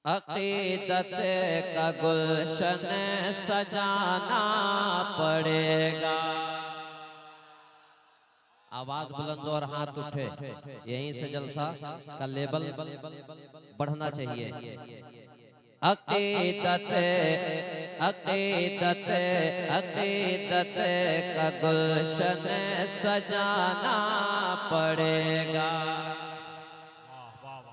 अकीदत का गुलशन सजाना पड़ेगा। आवाज बुलंद और हाथ उठे, यहीं से जलसा का लेवल बढ़ना चाहिए। अकीदत अकीदत अकीदत का गुलशन सजाना पड़ेगा।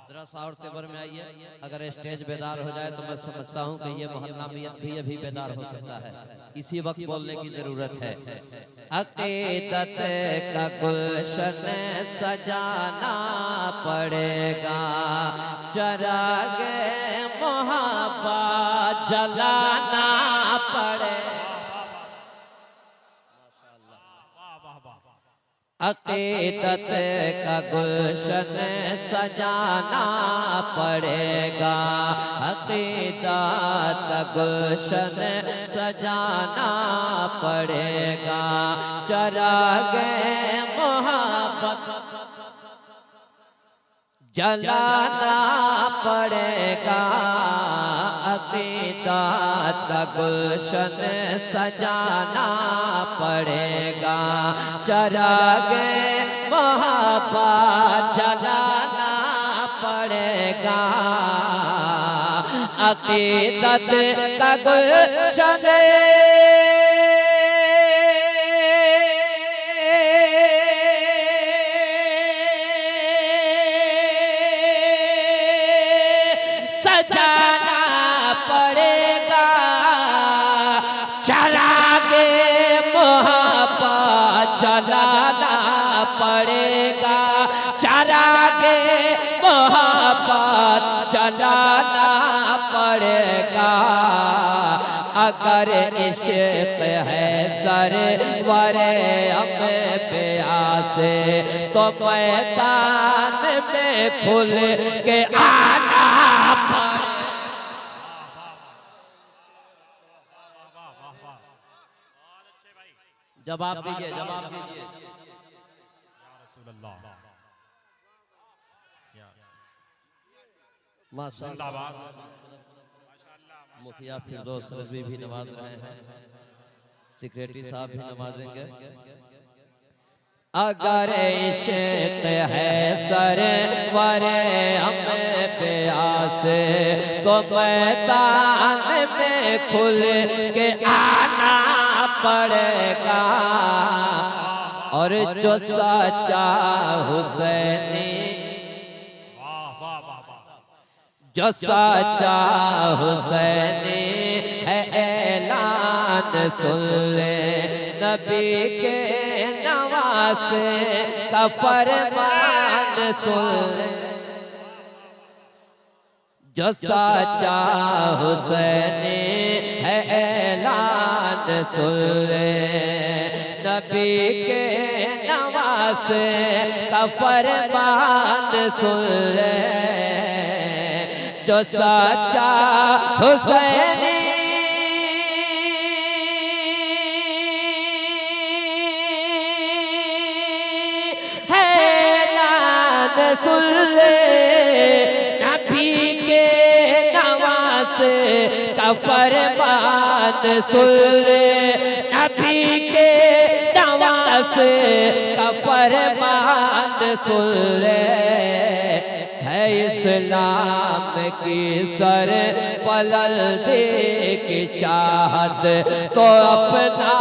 जरा सा और तेवर में आइए। अगर स्टेज बेदार हो जाए तो मैं समझता हूँ कि ये मोहल्ला भी अभी बेदार हो सकता है। इसी वक्त बोलने की जरूरत है। अकीदत का गुलशन सजाना पड़ेगा, चरागे मोहब्बत जलाना पड़ेगा। अकीदत का गुलशन सजाना पड़ेगा, अकीदत का गुलशन सजाना पड़ेगा, चरागे मोहब्बत जलाना पड़ेगा। अकीदत का गुलशन सजाना पड़ेगा, चरागे मोहब्बत जलाना पड़ेगा। अकीदत का गुलशन सजाना पड़ेगा, चरागे मोहब्बत जलाना पड़ेगा, चरागे मोहब्बत जलाना पड़ेगा। अगर इश्क है सरवरे हमें प्यासे तो मैदान में खुल के आना पड़े। जवाब दीजिए, जवाब दीजिए। मुखिया फिरदौस रज़वी भी नवाज रहे हैं, सेक्रेटरी साहब भी नवाजेंगे। अगर इश्क है सरवरे हमें प्यासे तो मैदान में खुल के आना पड़ेगा। और जो सच्चा हुसैनी, जो सच्चा हुसैनी है ऐलान सुन ले, नबी के नवासे का फरमान सुन ले। जो सच्चा हुसैनी है ऐलान सुन ले, नबी के नवासे का फरमान सुन ले। जो सच्चा हुसैनी है ऐलान सुन ले, नबी के नवासे का फरमान सुन ले, नबी के नवासे का फरमान सुन ले। है इस्लाम की सर पलल दे की चाहत तो अपना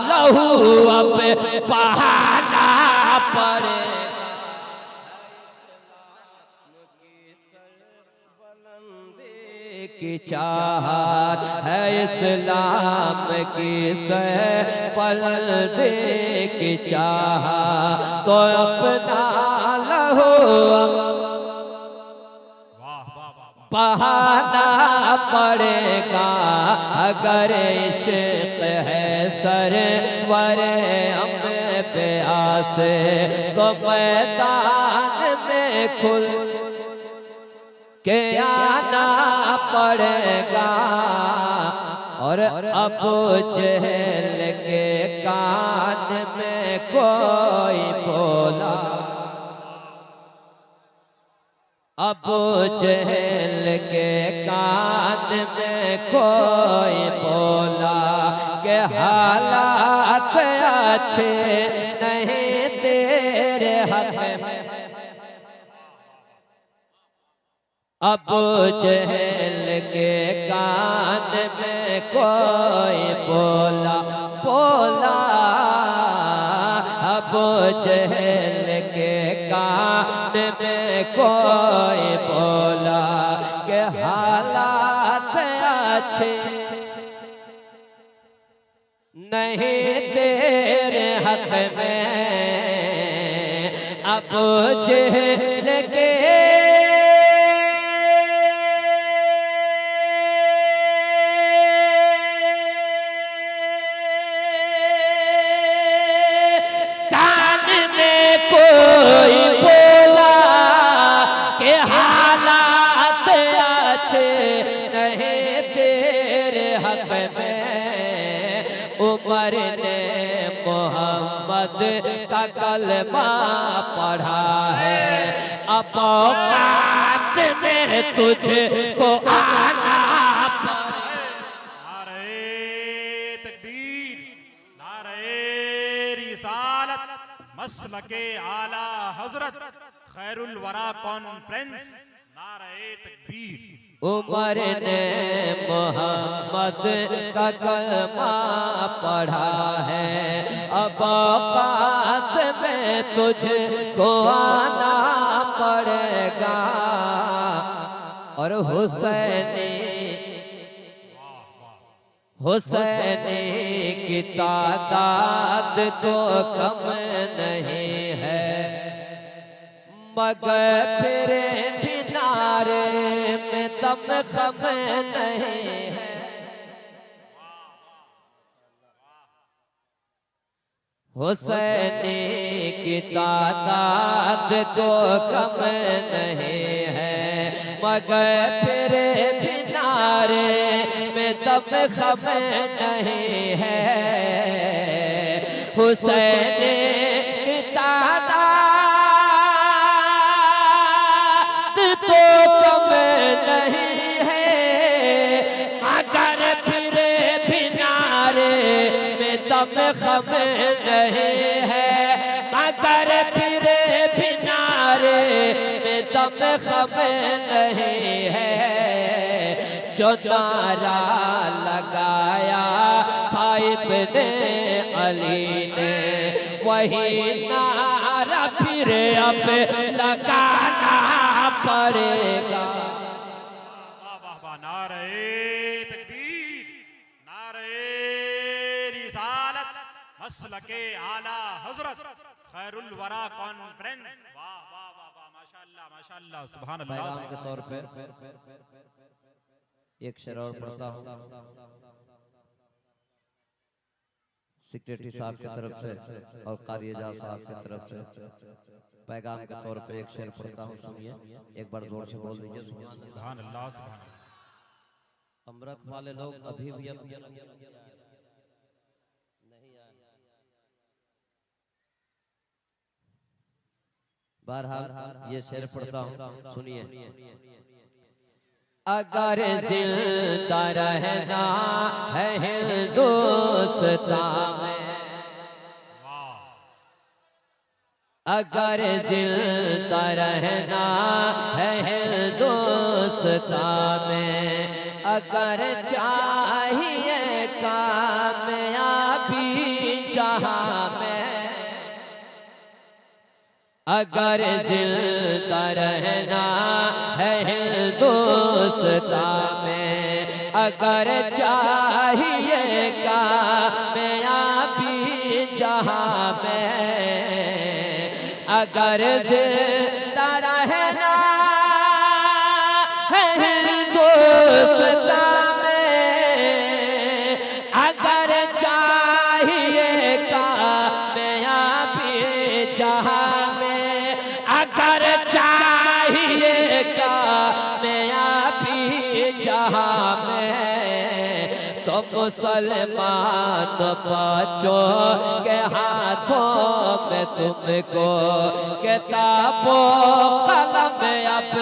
लहू अब बहाना पड़े। की चाहत है इस्लाम की सर पलल दे की चाहत तो अपना लहू बहाना पड़ेगा। अगर इश्क है सरवरे हमें प्यासे तो मैदान में खुल के आना पड़ेगा। और अबू जहल के कान में कोई बोला, अबू जहल के कान में कोई बोला के हालात अच्छे नहीं तेरे हक में। अबू जहल के कान में कोई बोला अबू जहल के कान में कोई बोला के हालात अच्छे नहीं तेरे हक में। अबू जहल के कोई बोला के हालात अच्छे नहीं तेरे हक में। उमर ने मोहम्मद का कलमा पढ़ा है, अब औकात में तुझको आना पड़े। नारे तकबीर, नारे रिसालत, मसलके आला हजरत खैरुल वरा कॉन्फ्रेंस, नारे तकबीर। उमर ने मोहम्मद का कलमा पढ़ा है, अब औकात में तुझको आना पड़ेगा। और हुसैनी की तादाद तो कम नहीं है, मगर तेरे किनारे में दम खम नहीं है। हुसैनी की तादाद तो कम नहीं है, मगर तेरे किनारे में दम खम नहीं है। हुसैनी की तादाद तो कम नहीं है, मगर फिरे किनारे में दम खम नहीं है, मगर फिरे किनारे में दम खम नहीं है। जो नारा लगाया था इब्ने अली ने, वही नारा फिर अब लगाना पड़ेगा। नारे तकबीर, नारे रिसालत, मसलके आला हजरत खैरुल वरा कॉन्फ्रेंस। वाह वाह वाह वाह, माशाअल्लाह माशाअल्लाह, सुभान अल्लाह। पैगाम के तौर पे एक शेर और पढ़ता हूँ सेक्रेटरी साहब की तरफ से और कारियजा साहब की तरफ से। पैगाम के तौर पे एक शेर पढ़ता हूँ, सुनिए, एक बार जोर से बोल दीजिए। सुभान अल्लाह सुभान अल्लाह। अमृत वाले लोग अभी भी नहीं आए। बहरहाल ये शेर पढ़ता हूँ, सुनिए। अगर जिंदा रहना है हिंदुस्तान में, अगर जिंदा रहना है हिंदुस्तान में, अगर चाहिए कामयाबी जहां में, अगर जिंदा रहना है हिंदुस्तान में, अगर चाहिए कामयाबी जहां में, अगर जिंदा रहना है हिंदुस्तान में, अगर चाहिए कामयाबी जहां में, अगर चाहिए कामयाबी जहां में, तो मुसलमान बच्चों के हाथों में तुमको किताबों कलम अब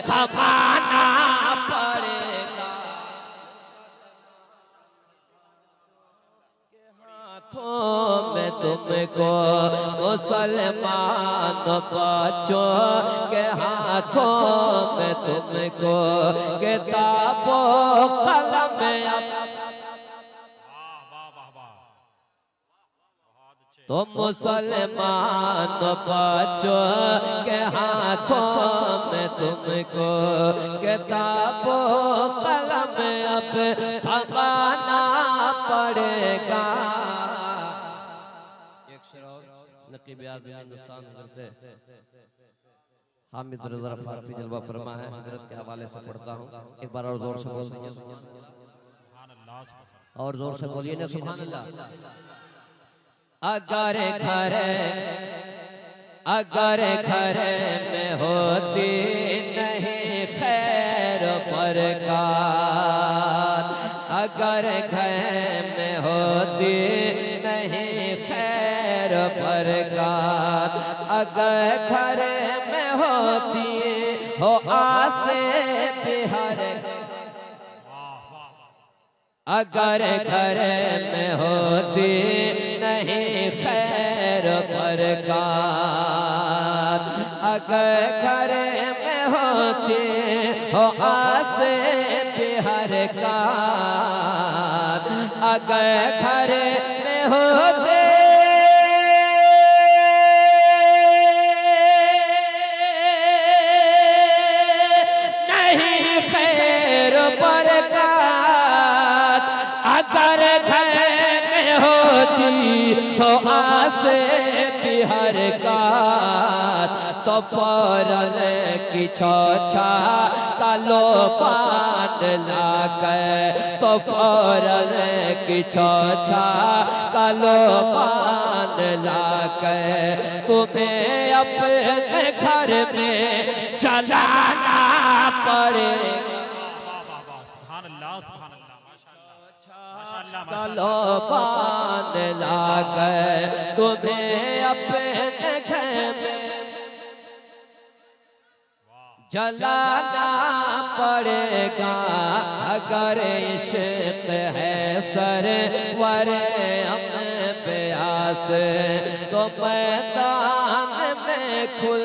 थमाना पड़ेगा। हाथों में तुमको मुसलमान बच्चों के हाथों में तुमको किताबों कलम अब तो मुसलमान बच्चों के हाथों में तुमको किताबों कलम अब थमाना पड़ेगा। नकीब आज़म हिंदुस्तान हज़रत हामिद रज़ा फारसी जलवा फरमा है, हजरत के हवाले से पढ़ता हूँ। एक बार और जोर से बोल दीजिए, और जोर से बोलिए ना सुभान अल्लाह। अगर घर में होती नहीं खैर बरकत, अगर घर में होती नहीं खैर बरकत, अगर घर में होती हो आसे बिहार, अगर घर में होती नहीं खैर बरकत, अगर घर में होती हो आसे बिहार का, अगर घर में होते नहीं खैर बरकत, अगर घर में होती हो आसे बिहार का, तो फौरन की छोछा कालो पान लाकर, तो फौरन की छोछा कालो पान लाकर तुम्हें अपने घर में चलाना पड़ेगा। कालो पान लाकर तुम्हें अपने घर में जलाना पड़ेगा। अगर इश्क है सरवर अम्बियास तो मैदान में खुल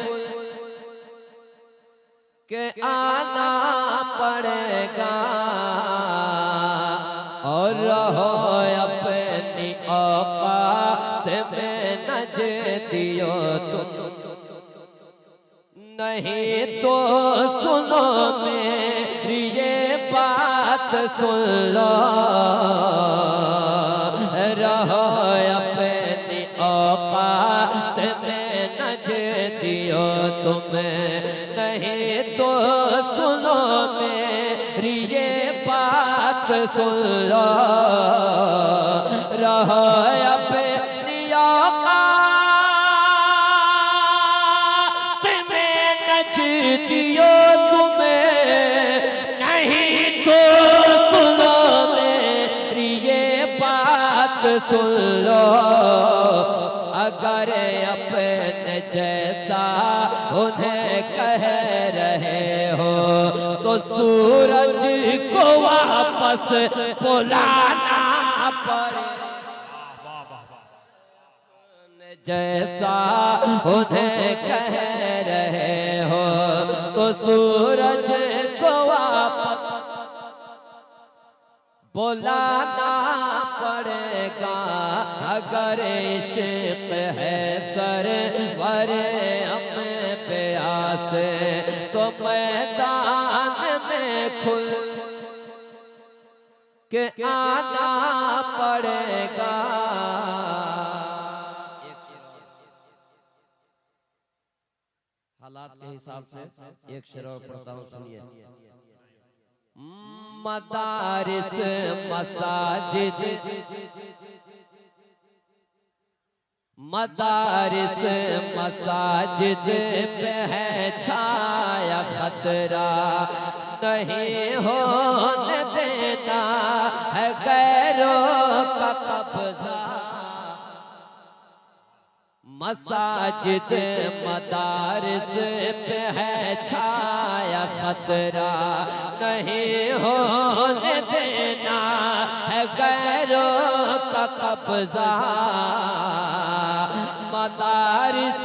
के आना पड़ेगा, और रहो अपनी औकात में नजदियो तुम, नहीं तो सुनो मेरी ये बात सुन लो, रहो अपनी औकात में नजदियो तुम, नहीं तो सुनो मेरी ये बात सुन लो, रहो अपनी औकात में नजदियो तुम्हें, नहीं तो सुनो मेरी ये बात सुन लो। अगर अपने जैसा उन्हें कह रहे हो तो सूरज को वापस बुलाना पड़ेगा। जैसा उन्हें कह रहे हो तो सूरज को वापस बुलाना पड़ेगा। अगर इश्क है सरवर अम्बियास तो मैदान में खुल के आना पड़ेगा। हालात के हिसाब से एक शेर और पढ़ता हूँ, सुनिए। मदारिस मसाजिद, मदारिस मसाजिद पे है छाया खतरा, नहीं होने देना है गैरों का कब्जा। मसाजिद मदारिस पे है छाया खतरा, नहीं होने देना है गैरों का कब्जा। मदारिस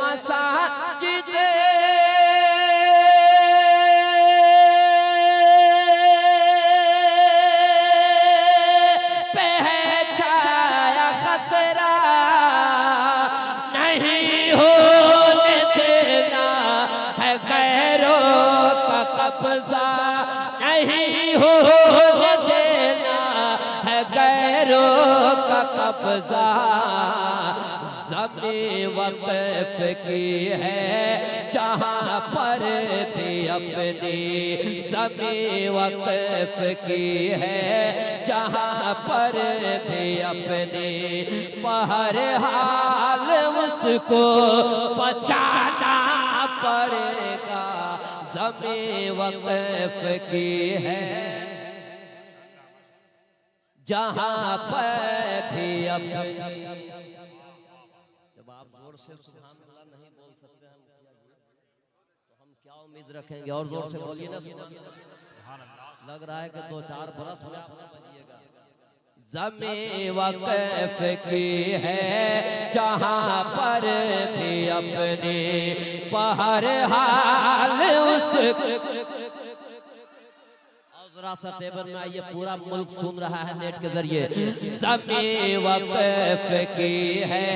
मसाजिद पे है छाया खतरा, नहीं होने देना है गैरों का कब्जा, नहीं होने देना है गैरों का कब्जा। ज़मीं वक़्फ़ की है जहाँ पर भी अपनी, ज़मीं वक़्फ़ की है जहाँ पर भी अपनी, बहरहाल उसको बचाना पड़ेगा। ज़मीं वक़्फ़ की है जहाँ पर भी अपनी। जब आप जोर से सुभान अल्लाह नहीं बोल सकते हैं तो हम क्या उम्मीद रखेंगे? और जोर से बोलिए ना। सुभान अल्लाह। लग रहा है कि 2-4 बरस में बजिएगा। ज़मीं वक़्फ़ की है जहाँ पर भी अपनी, बहरहाल उस जरा सा टेबल में आइए, पूरा मुल्क सुन रहा है नेट के जरिए। ज़मीं वक़्फ़ की है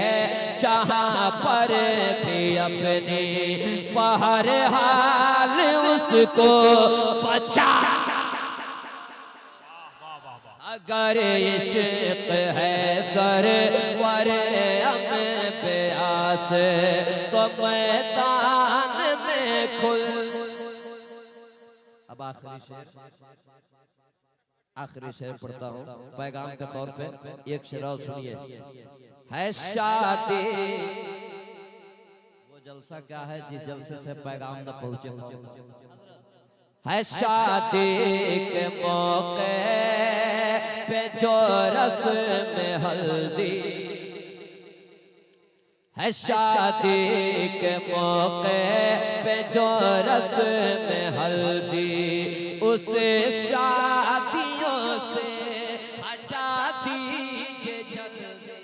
जहाँ पर भी अपनी, बहरहाल उसको बचा। अगर इश्क़ है सरवर अम्बिया से तो मैदान में खुल। अब आखिरी शेर पढ़ता हूँ पैगाम के तौर पे, एक शेर और सुनिए। है शादी, वो जलसा क्या है जिस जलसे से पैगाम न पहुँचे। है शादी के मौके पे जो रस्म हल्दी, है शादी के मौके पे जो रस्म हल्दी, उसे शादियों से हटा दीजिए जल्दी।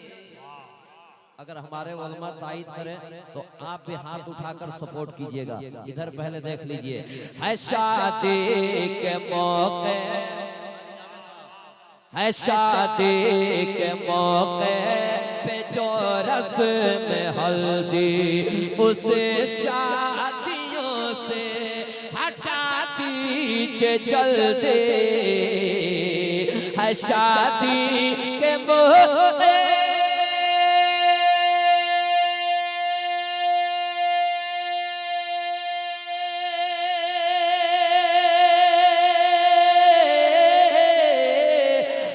अगर हमारे उलमा तायीद करें तो आप भी हाथ उठाकर सपोर्ट कीजिएगा। इधर पहले देख लीजिए। है शादी के मौके, है शादी के मौके पे जो रस्म हल्दी, उसे शादियों से हटा दीजिए जल्दी। है शादी के मौके,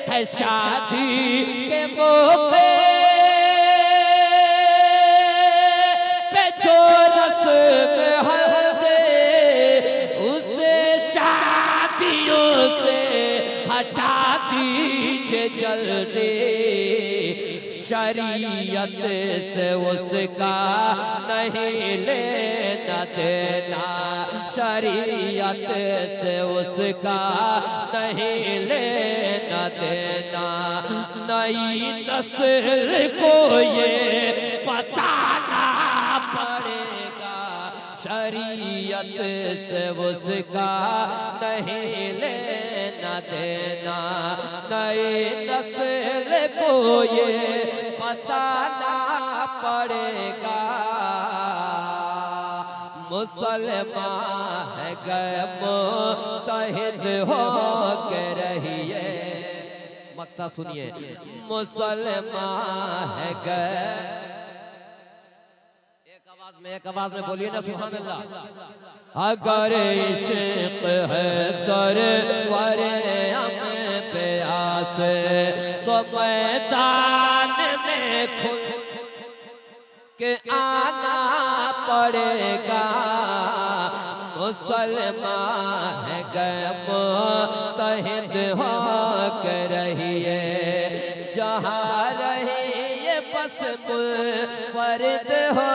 है शादी के मौके पे जो रस्म हल्दी, उसे शादियों से हटा दीजिए जल्दी। शरीयत से उसका नहीं लेना देना, शरीयत से उसका नहीं लेना देना। नई नस्ल को ये बताना पड़ेगा, शरीयत से उसका नहीं लेना देना। नई नस्ल को ये बताना पड़ेगा। मुसलमान है गए मुत्तहिद हो के रहिए। मक्ता सुनिए। मुसलमान है गए, एक आवाज में बोलिए ना सुभान अल्लाह। अगर इश्क है सरवर अम्बिया से तो मैदान में खुल के आना पड़ेगा। मुसलमान है मुत्तहिद हो के रहिए, जहाँ रहिए बस मुनफरिद हो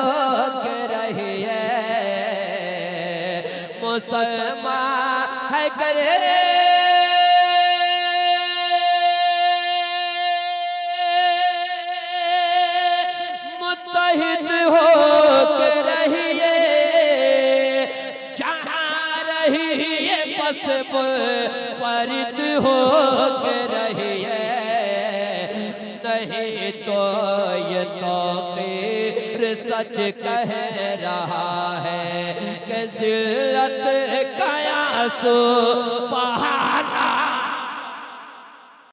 के रहिए। मुसलमान है करे मुत्तहिद हो के रहिए, जहाँ रहिए बस मुनफरिद हो के रहिए। नहीं तो ये तौक़ीर सच कह रहा है कि ज़िल्लत का आंसू बहाना